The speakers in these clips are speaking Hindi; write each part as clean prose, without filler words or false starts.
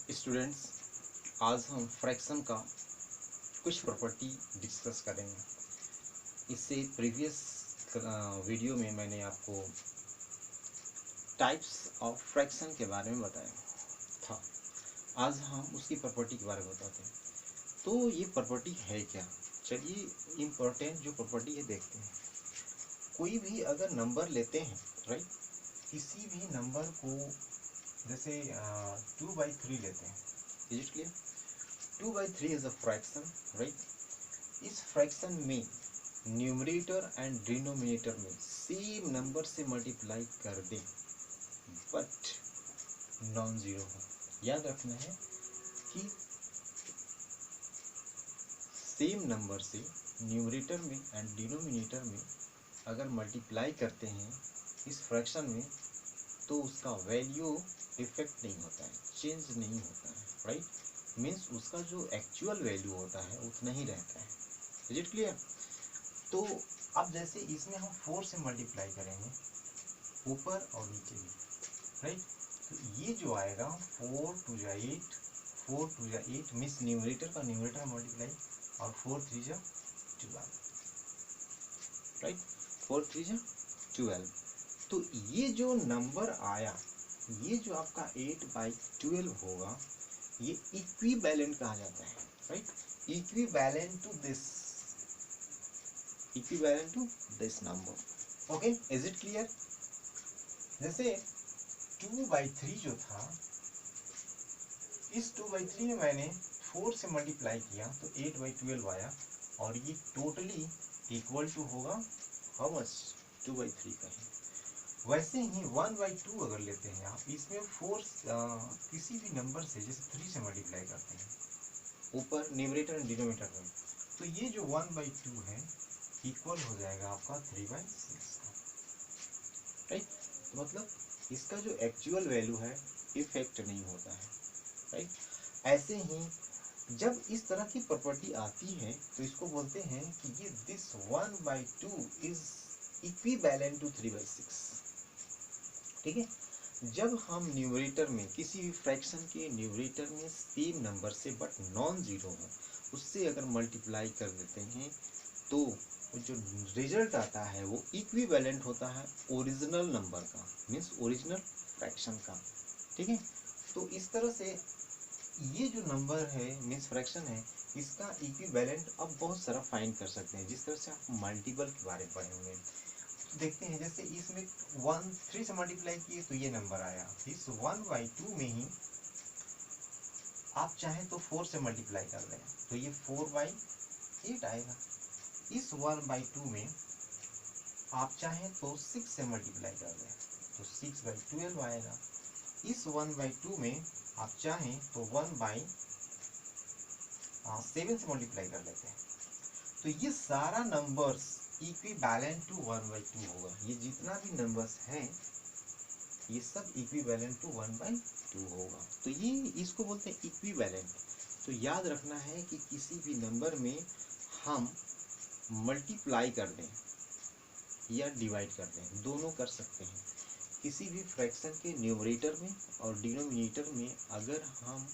स्टूडेंट्स, आज हम फ्रैक्शन का कुछ प्रॉपर्टी डिस्कस करेंगे। इससे प्रीवियस वीडियो में मैंने आपको टाइप्स ऑफ फ्रैक्शन के बारे में बताया था। आज हम उसकी प्रॉपर्टी के बारे में बताते हैं। तो ये प्रॉपर्टी है क्या? चलिए इम्पोर्टेंट जो प्रॉपर्टी है देखते हैं। कोई भी अगर नंबर लेते हैं, राइट, किसी भी नंबर को जैसे 2/3 लेते हैं, is it clear? 2/3 is a fraction, right. इस फ्रैक्शन में न्यूमरेटर एंड डिनोमिनेटर में सेम नंबर से मल्टीप्लाई कर दें बट नॉन जीरो हो। याद रखना है कि सेम नंबर से न्यूमरेटर में एंड डिनोमिनेटर में अगर मल्टीप्लाई करते हैं इस फ्रैक्शन में, तो उसका वैल्यू इफेक्ट नहीं होता है, चेंज नहीं होता है, राइट। मीन्स उसका जो एक्चुअल वैल्यू होता है उतना ही रहता है। Is it clear? तो अब जैसे इसमें हम 4 से मल्टीप्लाई करेंगे ऊपर और नीचे भी, राइट। तो ये जो आएगा 4 2 जा 8, 4 2 जा 8 मीन्स न्यूमरेटर का न्यूमरेटर मल्टीप्लाई और 4 3 जा 12, राइट। 4 3 जा 12। तो ये जो नंबर आया, ये जो आपका 8/12 होगा, ये इक्विवेलेंट कहा जाता है, right. Equivalent to this number. Okay, is it clear? जैसे 2/3 जो था, इस 2/3 में मैंने 4 से मल्टीप्लाई किया तो 8/12 आया और ये टोटली इक्वल टू होगा हाउ मच? 2/3 का ही। वैसे ही 1/2 अगर लेते हैं आप, इसमें 4 किसी भी नंबर से जैसे 3 से मल्टीप्लाई करते हैं ऊपर न्यूमरेटर एंड डिनोमिनेटर में, तो ये जो 1/2 है इक्वल हो जाएगा आपका 3/6 का, राइट। तो मतलब इसका जो एक्चुअल वैल्यू है इफेक्ट नहीं होता है, राइट। ऐसे ही जब इस तरह की प्रॉपर्टी आती है तो इसको बोलते हैं कि ये दिस 1/2 इज इक्विवेलेंट टू 3/6, ठीक है। जब हम न्यूमरेटर में किसी भी फ्रैक्शन के न्यूमरेटर में सेम नंबर से बट नॉन जीरो हो, उससे अगर मल्टीप्लाई कर देते हैं तो जो रिजल्ट आता है वो इक्विवेलेंट होता है ओरिजिनल नंबर का, मीन्स ओरिजिनल फ्रैक्शन का, ठीक है। तो इस तरह से ये जो नंबर है मीन्स फ्रैक्शन है, इसका इक्विवेलेंट अब बहुत सारा फाइंड कर सकते हैं, जिस तरह से आप मल्टीपल के बारे में पढ़े होंगे। देखते हैं जैसे इसमें 3 से मल्टीप्लाई किए तो ये नंबर आया, इस 1/2 में ही आप चाहें तो 4 से मल्टीप्लाई कर दें तो ये 4/8 आएगा। इस 1/2 में आप चाहें तो 6 से मल्टीप्लाई कर दें तो 6/12 आएगा। इस 1/2 में आप चाहें तो 1/7 से मल्टीप्लाई कर लेते हैं, तो ये सारा नंबर्स इक्विवेलेंट टू 1/2 होगा। ये जितना भी नंबर्स हैं ये सब इक्विवेलेंट टू 1/2 होगा। तो ये इसको बोलते हैं इक्विवेलेंट। तो याद रखना है कि किसी भी नंबर में हम मल्टीप्लाई कर दें या डिवाइड कर दें, दोनों कर सकते हैं। किसी भी फ्रैक्शन के न्यूमरेटर में और डिनोमिनेटर में अगर हम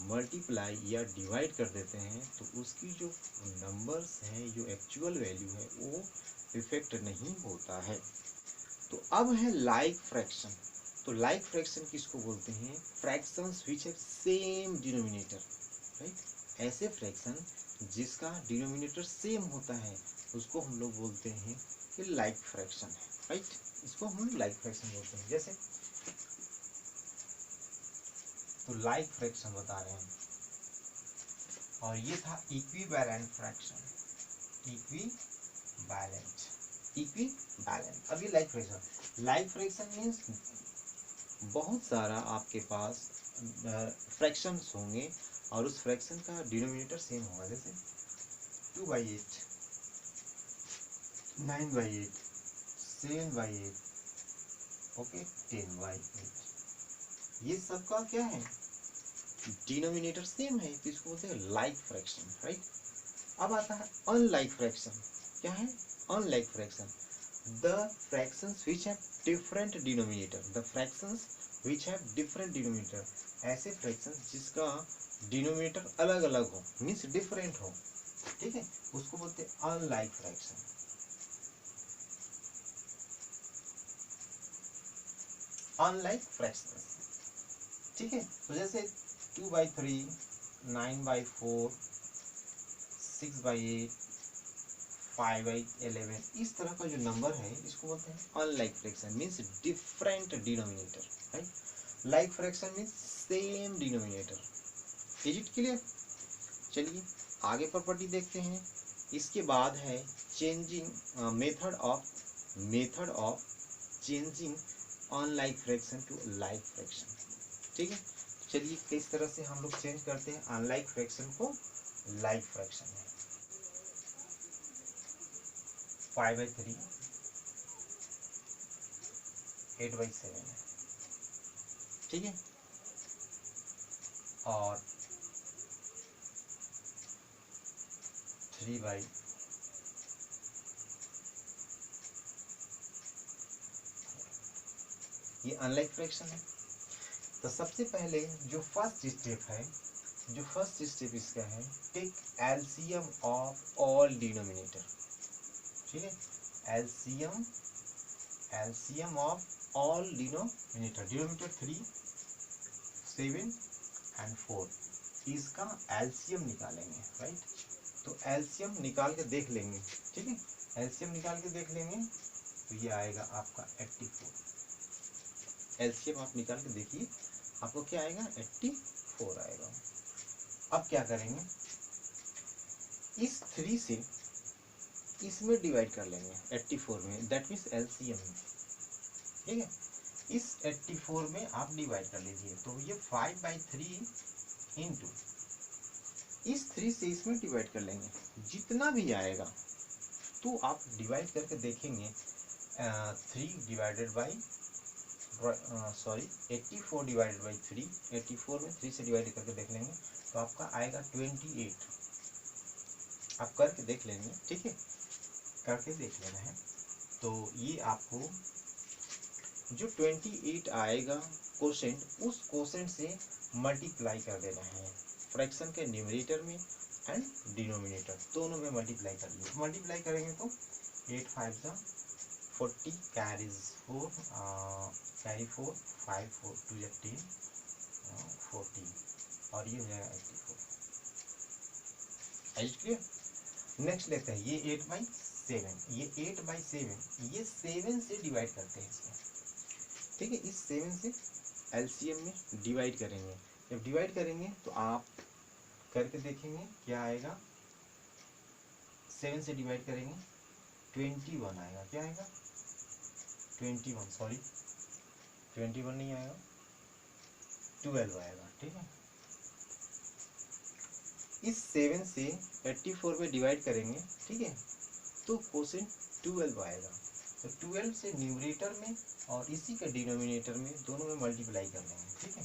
मल्टीप्लाई या डिवाइड कर देते हैं तो उसकी जो नंबर्स हैं, जो एक्चुअल वैल्यू है, वो इफेक्ट नहीं होता है। तो अब है लाइक फ्रैक्शन। तो लाइक फ्रैक्शन किसको बोलते हैं? Fractions which have same denominator, right. ऐसे फ्रैक्शन जिसका डिनोमिनेटर सेम होता है उसको हम लोग बोलते हैं कि लाइक फ्रैक्शन है, राइट। इसको हम लाइक फ्रैक्शन बोलते हैं। जैसे तो लाइक फ्रैक्शन बता रहे हैं, और ये था इक्विवेलेंट फ्रैक्शन। इक्विवेलेंट। अभी लाइक फ्रैक्शन मीन्स बहुत सारा आपके पास फ्रैक्शंस होंगे और उस फ्रैक्शन का डिनोमिनेटर सेम होगा। जैसे 2/8, 9/8, 7/8, ओके, 10/8, ये सबका क्या है? डिनोमिनेटर सेम है, तो इसको बोलते हैं लाइक फ्रैक्शन, राइट। अब आता है अनलाइक फ्रैक्शन। क्या है unlike fraction? The fractions which have different denominator. The fractions which have different denominator, ऐसे फ्रैक्शन जिसका डिनोमिनेटर अलग अलग हो, मीन्स डिफरेंट हो, ठीक है, उसको बोलते हैं अनलाइक फ्रैक्शन। अनलाइक फ्रैक्शन, ठीक है। तो जैसे 2/3, 9/4, 6/8, 5/11, इस तरह का जो नंबर है इसको बोलते हैं unlike fraction, means different denominator, right. Like fraction means same denominator. Is it clear? चलिए आगे प्रॉपर्टी देखते हैं। इसके बाद है changing method of changing unlike fraction to like fraction, ठीक है। चलिए किस तरह से हम लोग चेंज करते हैं अनलाइक फ्रैक्शन को लाइक फ्रैक्शन में। 5/3, 8/7 है, ठीक है, और 3/, ये अनलाइक फ्रैक्शन है। तो सबसे पहले जो फर्स्ट स्टेप इसका है, take LCM of all denominator, ठीक है, LCM of all denominator 3, 7 and 4, इसका एलसीएम निकालेंगे, राइट। तो एलसीएम निकाल के देख लेंगे, ठीक है, एलसीएम निकाल के देख लेंगे तो ये आएगा आपका 84। एलसीएम आप निकाल के देखिए, आपको क्या आएगा, 84 आएगा। अब क्या करेंगे, इस 3 से इसमें डिवाइड कर लेंगे 84 में, दैट मीन्स एलसीएम में, ठीक है। इस 84 में आप डिवाइड कर लीजिए, तो ये 5/3 इंटू इस 3 से इसमें डिवाइड कर लेंगे, जितना भी आएगा तो आप डिवाइड करके देखेंगे। 3 डिवाइडेड बाई 84 डिवाइडेड बाई 3, 84 में 3 से डिवाइड करके देख लेंगे तो आपका आएगा 28। आप करके देख लेंगे, ठीक है, करके देख लेना है। तो ये आपको जो 28 आएगा कोसेंट, उस कोसेंट से मल्टीप्लाई कर देना है फ्रैक्शन के न्यूमरेटर में एंड डिनोमिनेटर दोनों में मल्टीप्लाई कर लीजिए। मल्टीप्लाई करेंगे तो 8 5 40 कैरीज 4, कैरी 4, 5 4 2 10, 14, और ये हो जाएगा 84। क्लियर? नेक्स्ट लेते हैं, ये 8/7, ये 8/7, ये 7 से डिवाइड करते हैं इसको, ठीक है। इस 7 से एलसीएम में डिवाइड करेंगे। जब डिवाइड करेंगे तो आप करके देखेंगे क्या आएगा। 7 से डिवाइड करेंगे 21 आएगा, क्या आएगा 21, सॉरी 21 नहीं आएगा, 12 आएगा, ठीक है। इस 7 से 84 में डिवाइड करेंगे, ठीक है, तो कोसेंट 12 आएगा। तो 12 से न्यूमरेटर में और इसी के डिनोमिनेटर में दोनों में मल्टीप्लाई कर लेंगे, ठीक है।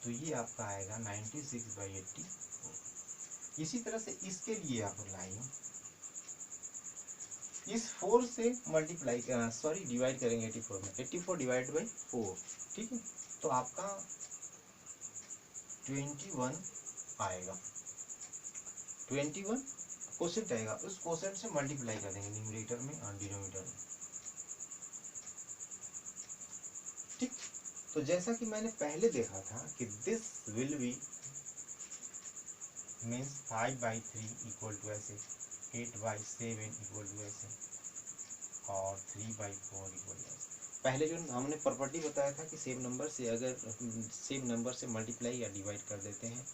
तो ये आपका आएगा 96/84। इसी तरह से इसके लिए आप लाइए, इस 4 से मल्टीप्लाई डिवाइड करेंगे 84 में, 84 डिवाइड बाई 4, ठीक है। तो आपका 21 आएगा, 21 कोसेंट आएगा, उस कोसेंट से मल्टीप्लाई कर देंगे न्यूमरेटर में और डिनोमिनेटर में, ठीक। तो जैसा कि मैंने पहले देखा था कि this will be means 5/3 equal to ऐसे, 8/7 इक्वल टू ऐसे, और 3/4 इक्वल टू ऐसे। पहले जो हमने प्रॉपर्टी बताया था कि सेम नंबर से अगर सेम नंबर से मल्टीप्लाई या डिवाइड कर देते हैं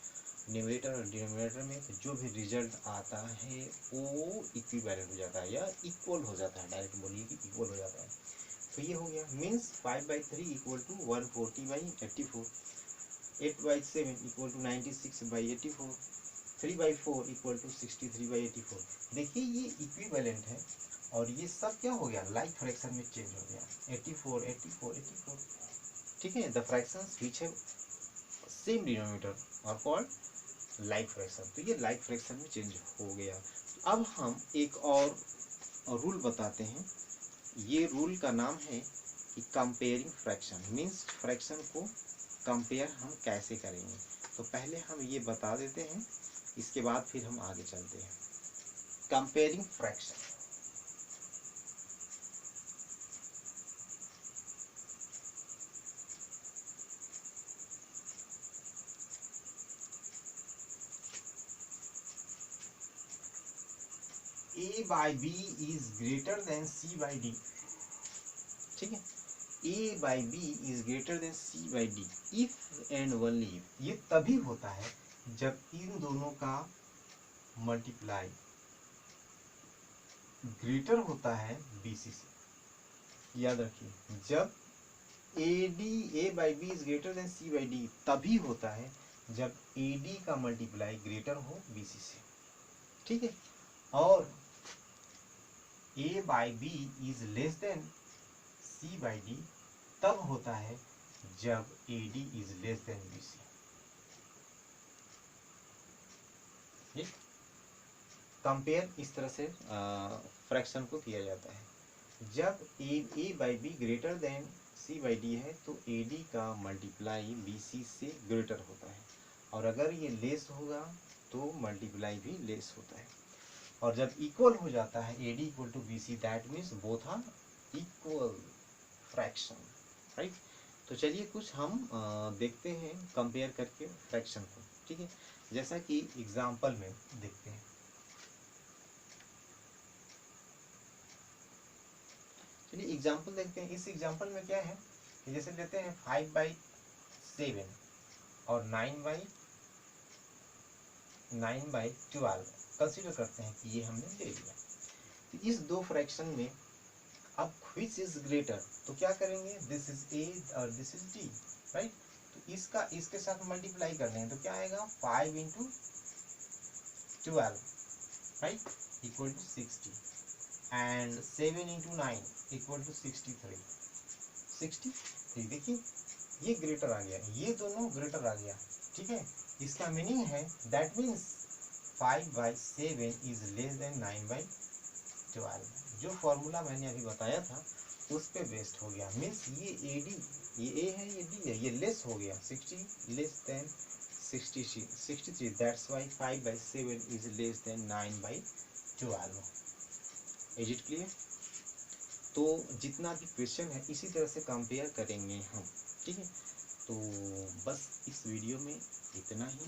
न्यूमरेटर और डिनोमिनेटर में, तो जो भी रिजल्ट आता है वो इक्विवेलेंट हो जाता है या इक्वल हो जाता है, डायरेक्ट बोलिए कि इक्वल हो जाता है। तो ये हो गया, means 5/3 equal to 140/84, 8/7 equal to 96/84, 3/4 equal to 63/84। देखिए ये इक्विवेलेंट है और ये सब क्या हो गया, लाइक फ्रैक्शन में चेंज हो गया, 84 84 84, ठीक है। The fractions which have same denominator are called like fraction. तो ये लाइक फ्रैक्शन में चेंज हो गया। अब हम एक और रूल बताते हैं, ये रूल का नाम है कि कंपेयरिंग फ्रैक्शन मीन्स फ्रैक्शन को कंपेयर हम कैसे करेंगे। तो पहले हम ये बता देते हैं, इसके बाद फिर हम आगे चलते हैं। Comparing fraction, a by b is greater than c by d, ठीक है। a by b is greater than c by d if and only if, ये तभी होता है जब इन दोनों का मल्टीप्लाई ग्रेटर होता है bc से। याद रखिए, जब a by b is greater than c by d तभी होता है जब ad का मल्टीप्लाई ग्रेटर हो bc से, ठीक है। और a by b is less than c by d तब होता है जब AD is less than BC। Compare इस तरह से फ्रैक्शन को किया जाता है। जब a by b greater than c by d है तो AD का मल्टीप्लाई BC से ग्रेटर होता है, और अगर ये लेस होगा तो मल्टीप्लाई भी लेस होता है। और जब इक्वल हो जाता है AD equal to BC, that means both are equal fraction, right. तो चलिए कुछ हम देखते हैं कंपेयर करके फ्रैक्शन को, ठीक है। जैसा कि एग्जांपल में देखते हैं, चलिए एग्जांपल देखते हैं। इस एग्जांपल में क्या है कि जैसे लेते हैं 5/7 और 9/12 कंसीडर करते हैं कि ये हमने ले लिया। तो इस दो फ्रैक्शन में अब which is greater, तो क्या करेंगे, दिस इज a और दिस इज d, राइट। तो इसका इसके साथ मल्टीप्लाई कर लेंगे तो क्या आएगा 5 × 12, राइट, equal to 60, and 7 × 9 equal to 60। देखिए ये ग्रेटर आ गया, ये दोनों ग्रेटर आ गया, ठीक है। इसका मीनिंग है that means 5/7 is less than 9/12। जो फॉर्मूला मैंने अभी बताया था उस पे बेस्ड हो गया, मीन्स ये AD, ये A है, ये D है, ये लेस हो गया 60 less than 63, that's why 5/7 is less than 9/12। Is it clear? तो जितना भी क्वेश्चन है इसी तरह से कंपेयर करेंगे हम, ठीक है। तो बस इस वीडियो में इतना ही।